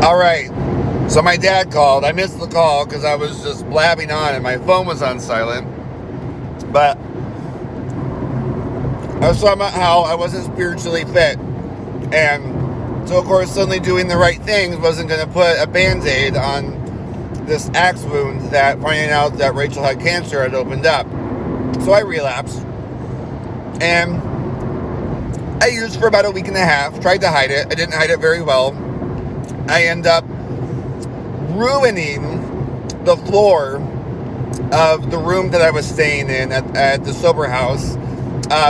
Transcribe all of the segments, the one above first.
All right. So my dad called. I missed the call because I was just blabbing on and my phone was on silent. But I was talking about how I wasn't spiritually fit. And so, of course, suddenly doing the right things wasn't going to put a Band-Aid on this axe wound that finding out that Rachel had cancer had opened up. So I relapsed. And I used for about a week and a half. Tried to hide it. I didn't hide it very well. I end up ruining the floor of the room that I was staying in at the sober house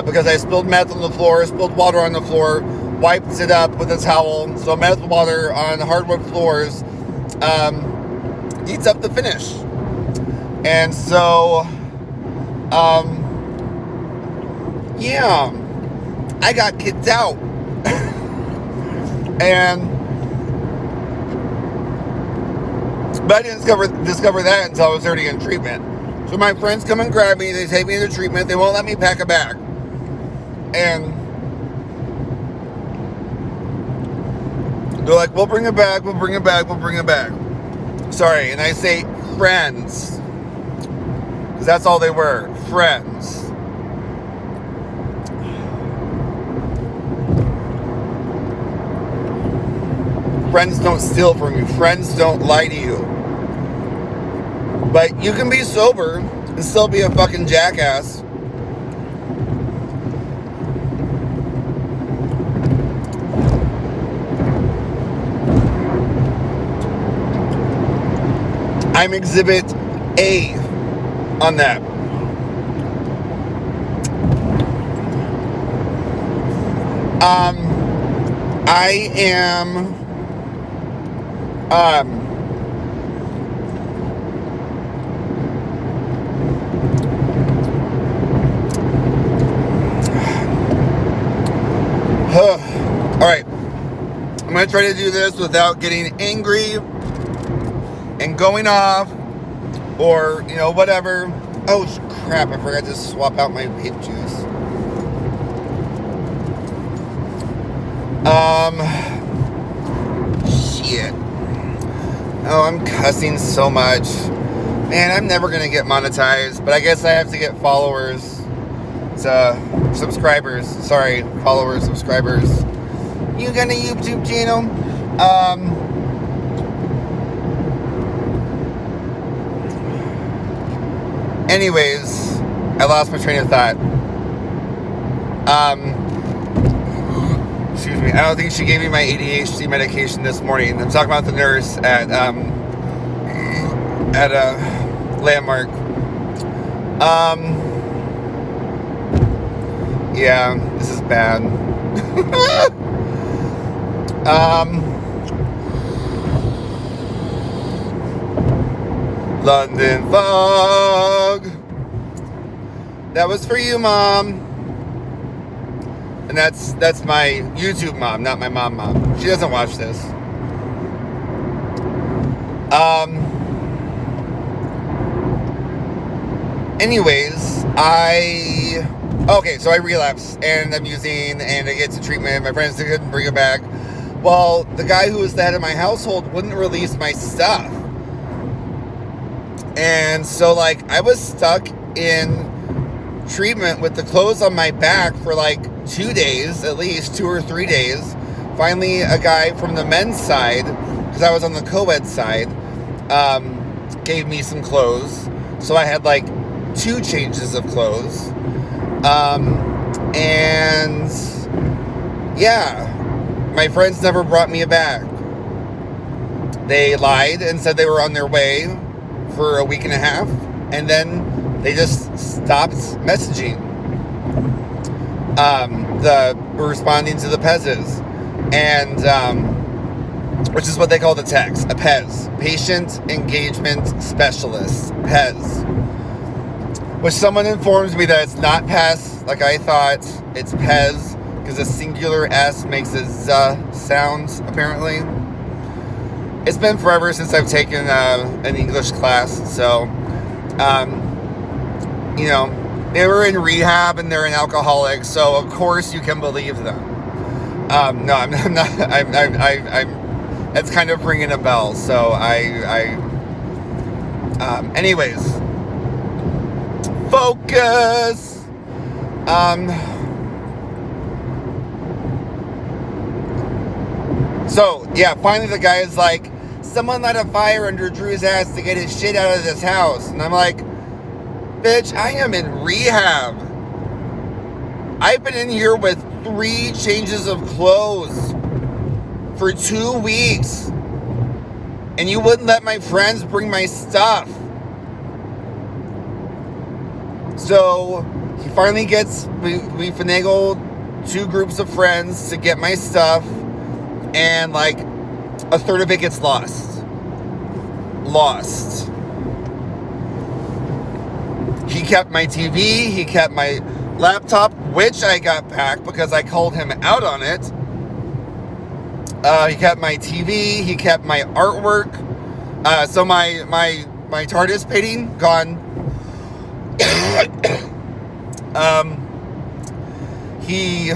because I spilled meth on the floor, spilled water on the floor, wiped it up with a towel. So meth water on hardwood floors eats up the finish. And so, yeah, I got kicked out. But I didn't discover that until I was already in treatment. So my friends come and grab me. They take me into treatment. They won't let me pack a bag. And they're like, we'll bring it back. We'll bring it back. We'll bring it back. Sorry. And I say friends. Because that's all they were. Friends. Friends don't steal from you. Friends don't lie to you. But you can be sober and still be a fucking jackass. I'm exhibit A on that. I am all right. I'm going to try to do this without getting angry and going off or, whatever. Oh, crap. I forgot to swap out my vape juice. Shit. Oh, I'm cussing so much. Man, I'm never going to get monetized, but I guess I have to get followers. Subscribers. Sorry, followers, subscribers. You got a YouTube channel? Anyways, I lost my train of thought. Excuse me. I don't think she gave me my ADHD medication this morning. I'm talking about the nurse at a Landmark. Yeah, this is bad. London Fog. That was for you, Mom. And that's my YouTube mom, not my mom. She doesn't watch this. Anyways, so I relapsed and I'm using and I get to treatment. My friends couldn't bring it back. Well, the guy who was the head of my household wouldn't release my stuff. And so I was stuck in treatment with the clothes on my back for 2 days, at least 2 or 3 days. Finally, a guy from the men's side, because I was on the co-ed side, gave me some clothes. So I had 2 changes of clothes. And yeah, my friends never brought me a bag. They lied and said they were on their way for a week and a half, and then they just stopped messaging. Responding to the PEZs, and which is what they call the text, a PEZ, Patient Engagement Specialist, PEZ. Which someone informs me that it's not PEZ, like I thought. It's PEZ, because a singular S makes a Z sound, apparently. It's been forever since I've taken an English class, so, they were in rehab and they're an alcoholic, so of course you can believe them. No, I'm not. I'm it's kind of ringing a bell. So anyways, focus. So yeah, finally the guy is like, someone light a fire under Drew's ass to get his shit out of this house. And I'm like, bitch, I am in rehab. I've been in here with 3 changes of clothes for 2 weeks. And you wouldn't let my friends bring my stuff. So he finally gets, we finagled 2 groups of friends to get my stuff. And like a third of it gets lost. He kept my TV. He kept my laptop, which I got back because I called him out on it. He kept my TV. He kept my artwork. So my TARDIS painting gone. He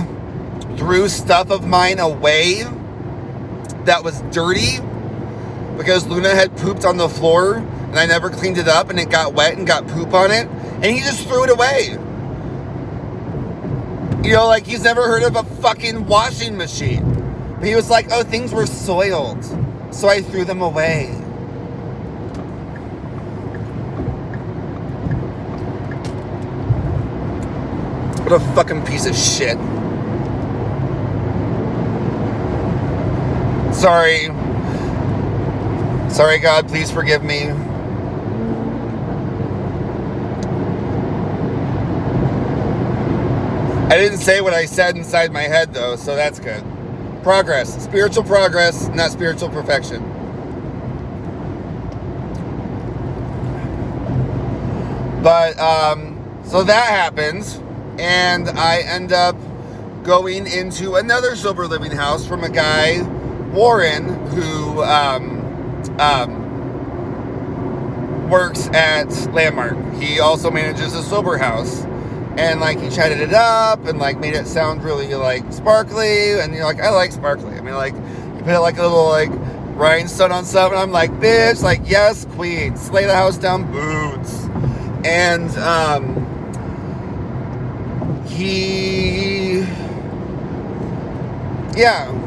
threw stuff of mine away that was dirty because Luna had pooped on the floor and I never cleaned it up and it got wet and got poop on it, and he just threw it away. You know, like he's never heard of a fucking washing machine. But he was like, oh, things were soiled, so I threw them away. What a fucking piece of shit. Sorry, God, please forgive me. I didn't say what I said inside my head, though, so that's good. Progress. Spiritual progress, not spiritual perfection. But, so that happens, and I end up going into another sober living house from a guy, Warren, who works at Landmark. He also manages a sober house, and like he chatted it up and like made it sound really like sparkly, and you're like, I like sparkly. I mean, like you put like a little like rhinestone on something. I'm like, bitch, like yes, queen, slay the house down, boots. And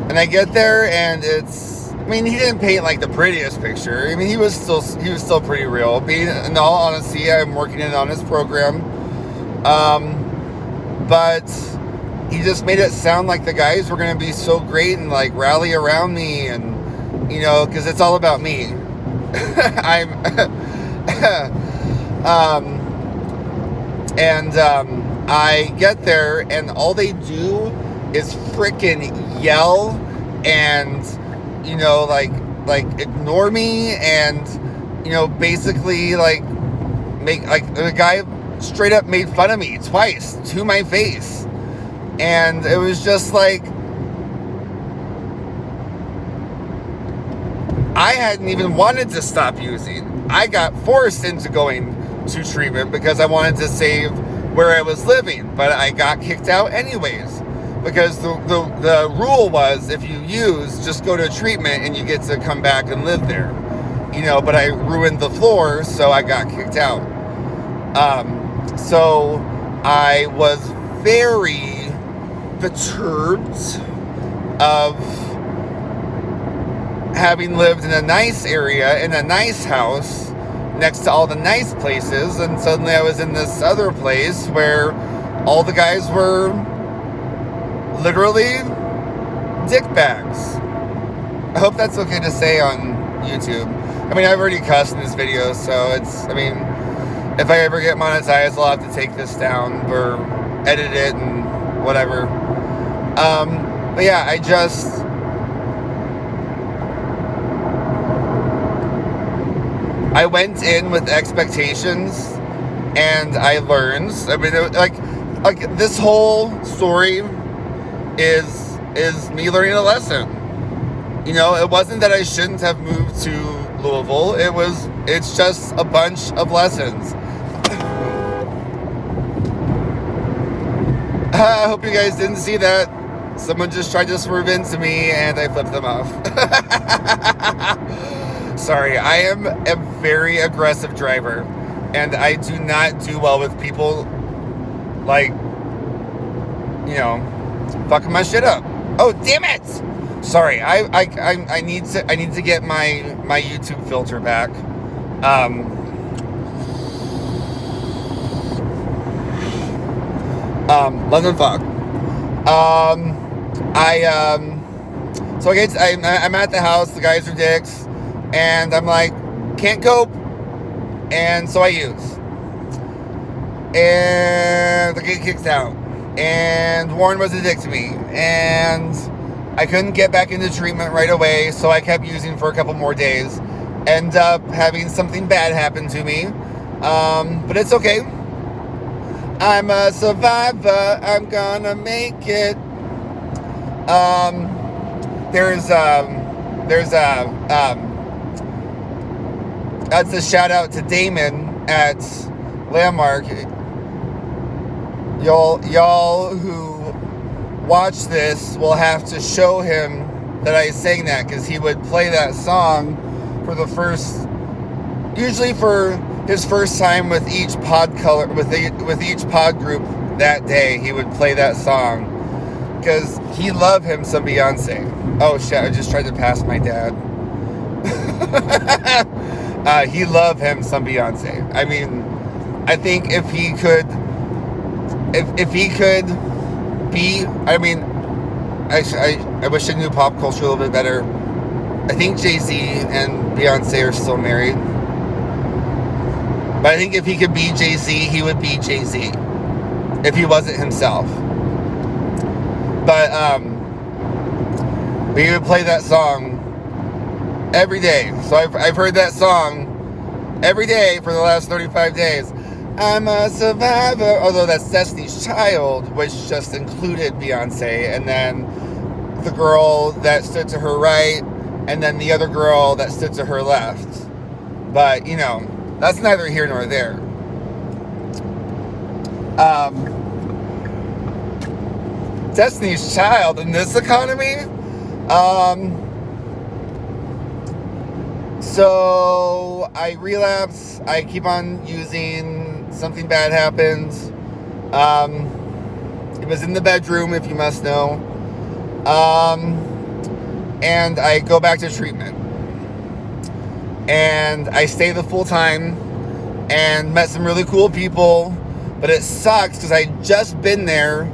and I get there and it's, I mean, he didn't paint like the prettiest picture. I mean, he was still pretty real. Being, in all honesty, I'm working in on his program. But he just made it sound like the guys were going to be so great and like rally around me, and you know, because it's all about me. I get there and all they do is frickin' yell and, you know, like ignore me, and, you know, basically like make, like the guy straight up made fun of me twice to my face. And it was just like, I hadn't even wanted to stop using. I got forced into going to treatment because I wanted to save where I was living, but I got kicked out anyways, because the rule was if you use, just go to treatment and you get to come back and live there, you know. But I ruined the floor, so I got kicked out. So I was very perturbed of having lived in a nice area, in a nice house, next to all the nice places, and suddenly I was in this other place where all the guys were literally dickbags. I hope that's okay to say on YouTube. I mean, I've already cussed in this video, so it's, I mean, if I ever get monetized, I'll have to take this down or edit it and whatever. But yeah, I went in with expectations, and I learned. I mean, like this whole story is me learning a lesson. You know, it wasn't that I shouldn't have moved to Louisville. It's just a bunch of lessons. I hope you guys didn't see that. Someone just tried to swerve into me and I flipped them off. Sorry, I am a very aggressive driver and I do not do well with people like, you know, fucking my shit up. Oh, damn it! Sorry, I need to get my YouTube filter back. London Fog. I'm at the house, the guys are dicks, and I'm like, can't cope, and so I use. And I get kicked out, and Warren was a dick to me, and I couldn't get back into treatment right away, so I kept using for a couple more days. End up having something bad happen to me, but it's okay. I'm a survivor, I'm gonna make it. That's a shout out to Damon at Landmark. Y'all who watch this will have to show him that I sang that, because he would play that song for usually for his first time with each pod group that day. He would play that song because he loved him some Beyonce. Oh shit, I just tried to pass my dad. He loved him some Beyonce. I mean, I think if he could be, I mean, I wish I knew pop culture a little bit better. I think Jay-Z and Beyonce are still married. But I think if he could be Jay-Z, he would be Jay-Z. If he wasn't himself. But he would play that song every day. So I've heard that song every day for the last 35 days. I'm a survivor. Although that's Destiny's Child, which just included Beyonce. And then the girl that stood to her right. And then the other girl that stood to her left. But, you know, that's neither here nor there. Destiny's Child in this economy. So I relapse. I keep on using. Something bad happens. It was in the bedroom, if you must know. And I go back to treatment. And I stay the full time and met some really cool people, but it sucks because I'd just been there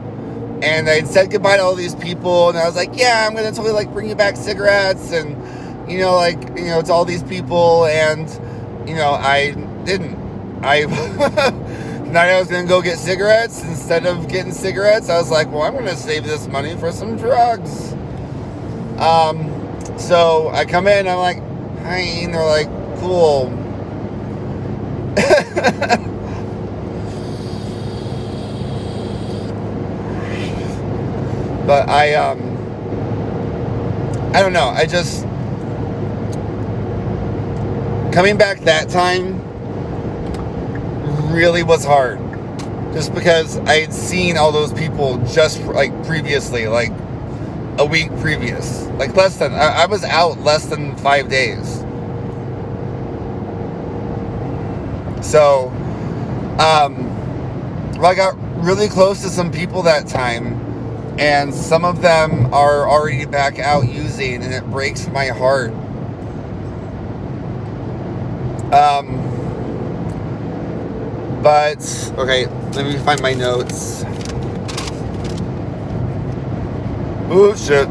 and I'd said goodbye to all these people, and I was like, yeah, I'm gonna totally like bring you back cigarettes and to all these people, and I didn't. Tonight I was gonna go get cigarettes. Instead of getting cigarettes, I was like, well, I'm gonna save this money for some drugs. So I come in, I'm like, hi, and they're like, cool. But I don't know, I just, coming back that time really was hard. Just because I had seen all those people just like previously, like a week previous, like I was out less than 5 days. So, I got really close to some people that time, and some of them are already back out using, and it breaks my heart. But, okay, let me find my notes. Oh, shit.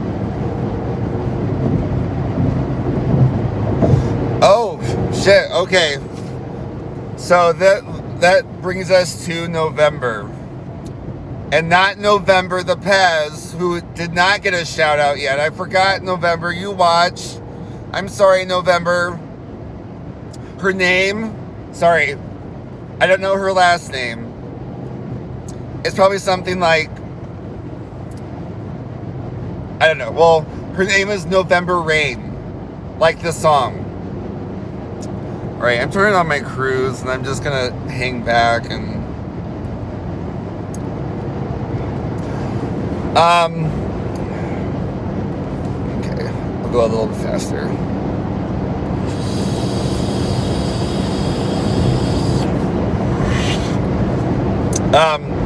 Oh, shit, okay. So that brings us to November. And not November the Pez, who did not get a shout out yet. I forgot November. You watch. I'm sorry, November. Her name, sorry, I don't know her last name. It's probably something like, I don't know. Well, her name is November Rain, like the song. All right, I'm turning on my cruise, and I'm just gonna hang back and go a little bit faster.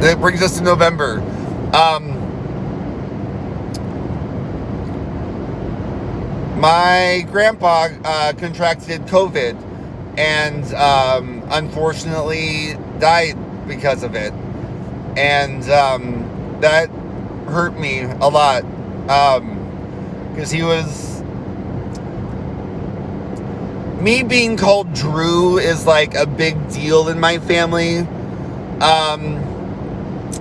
That brings us to November. My grandpa contracted COVID and unfortunately died because of it. And that hurt me a lot because he was... Me being called Drew is like a big deal in my family.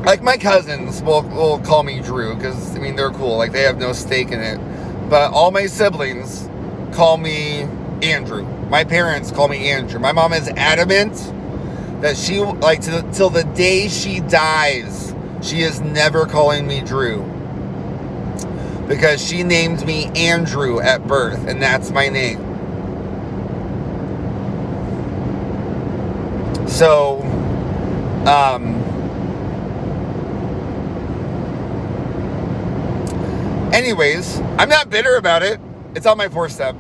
Like my cousins will call me Drew because, I mean, they're cool. Like, they have no stake in it. But all my siblings call me Andrew. My parents call me Andrew. My mom is adamant that she, like, till the day she dies, she is never calling me Drew. Because she named me Andrew at birth, and that's my name. So, anyways, I'm not bitter about it. It's on my 4-step.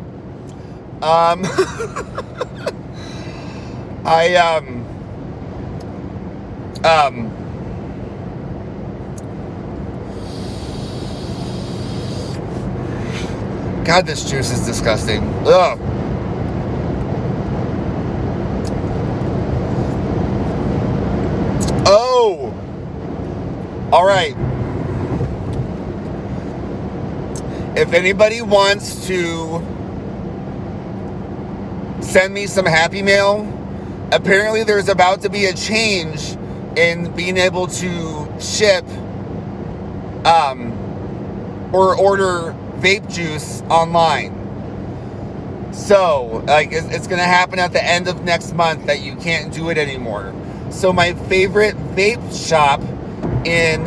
God, this juice is disgusting. Ugh. Oh! Alright. If anybody wants to send me some Happy Mail, apparently there's about to be a change in being able to ship or order vape juice online. So, like, it's going to happen at the end of next month that you can't do it anymore. So my favorite vape shop in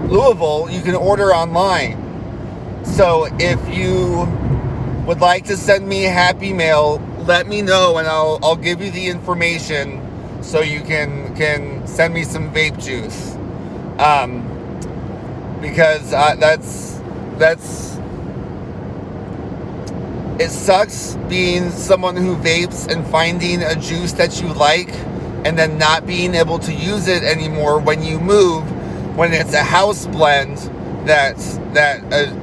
Louisville, you can order online. So if you would like to send me Happy Mail, let me know and I'll give you the information so you can send me some vape juice. Because that's it sucks being someone who vapes and finding a juice that you like and then not being able to use it anymore when you move, when it's a house blend that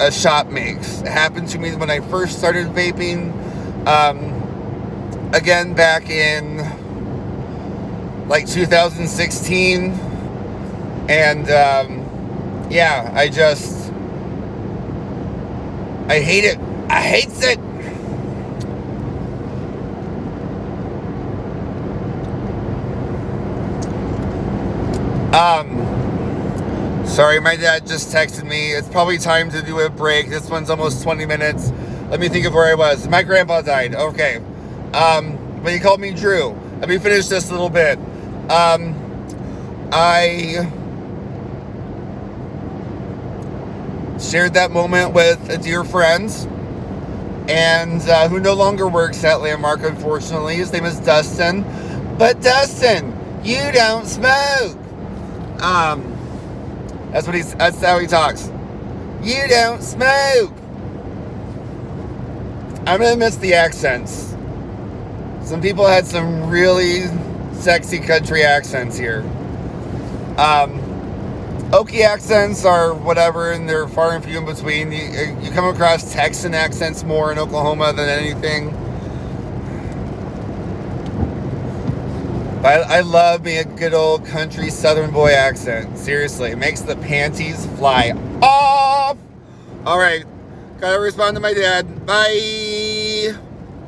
a shop makes. It happened to me when I first started vaping, again back in like 2016, and yeah, I hate it. I hates it. Sorry, my dad just texted me. It's probably time to do a break. This one's almost 20 minutes. Let me think of where I was. My grandpa died. Okay. But he called me Drew. Let me finish this a little bit. I shared that moment with a dear friend, and who no longer works at Landmark, unfortunately. His name is Dustin. But Dustin, you don't smoke. That's how he talks. You don't smoke. I'm gonna miss the accents. Some people had some really sexy country accents here. Okie accents are whatever, and they're far and few in between. You come across Texan accents more in Oklahoma than anything. I love being a good old country southern boy accent. Seriously, it makes the panties fly off. All right, gotta respond to my dad. Bye.